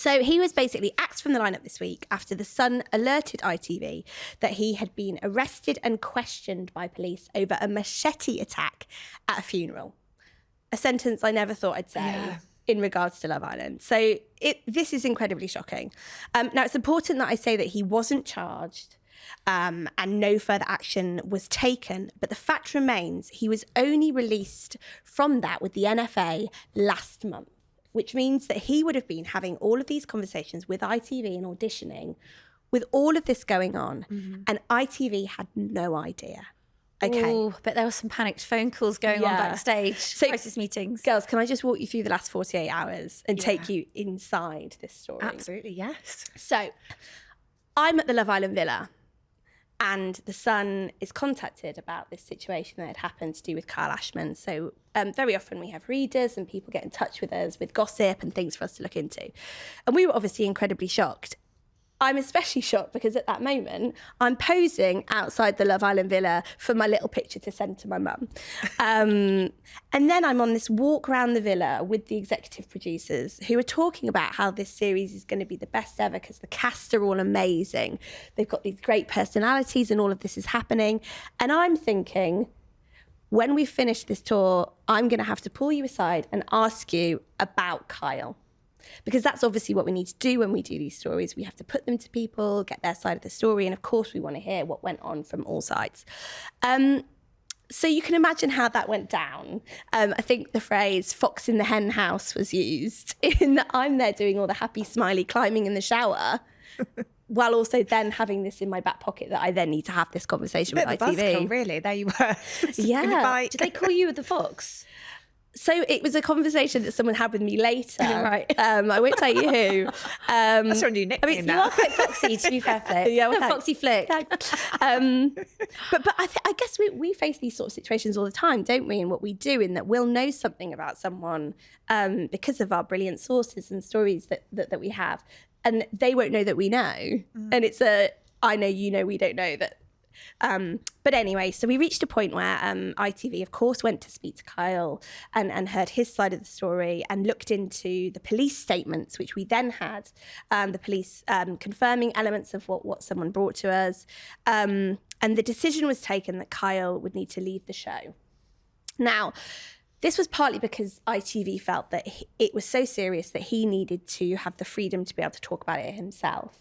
So he was basically axed from the lineup this week after The Sun alerted ITV that he had been arrested and questioned by police over a machete attack at a funeral. A sentence I never thought I'd say in regards to Love Island. So this is incredibly shocking. Now, it's important that I say that he wasn't charged and no further action was taken. But the fact remains he was only released from that with the NFA last month, which means that he would have been having all of these conversations with ITV and auditioning with all of this going on. And ITV had no idea. Okay. Ooh, but there were some panicked phone calls going on backstage, crisis meetings. Girls, can I just walk you through the last 48 hours and take you inside this story? Absolutely, yes. So I'm at the Love Island villa and The Sun is contacted about this situation that had happened to do with Kyle Ashman. So very often we have readers and people get in touch with us with gossip and things for us to look into. And we were obviously incredibly shocked. I'm especially shocked because at that moment, I'm posing outside the Love Island villa for my little picture to send to my mum. And then I'm on this walk around the villa with the executive producers who are talking about how this series is going to be the best ever because the cast are all amazing. They've got these great personalities and all of this is happening. And I'm thinking, when we finish this tour, I'm going to have to pull you aside and ask you about Kyle. Because that's obviously what we need to do when we do these stories. We have to put them to people, get their side of the story. And of course, we want to hear what went on from all sides. So you can imagine how that went down. I think the phrase fox in the hen house was used in that I'm there doing all the happy, smiley climbing in the shower while also then having this in my back pocket that I then need to have this conversation with ITV. Buzzkill, really. There you were. Yeah. Did they call you the fox? So it was a conversation that someone had with me later. Right. I won't tell you who. That's your new nickname You now. are quite foxy, to be fair, Flick. Yeah, well, thanks. Foxy Flick. But I guess we face these sort of situations all the time, don't we? In what we do, in that we'll know something about someone because of our brilliant sources and stories that we have, and they won't know that we know. And it's I know, you know, we don't know that. But anyway, so we reached a point where ITV, of course, went to speak to Kyle and heard his side of the story and looked into the police statements, which we then had, the police confirming elements of what someone brought to us. And the decision was taken that Kyle would need to leave the show. Now, this was partly because ITV felt that it was so serious that he needed to have the freedom to be able to talk about it himself.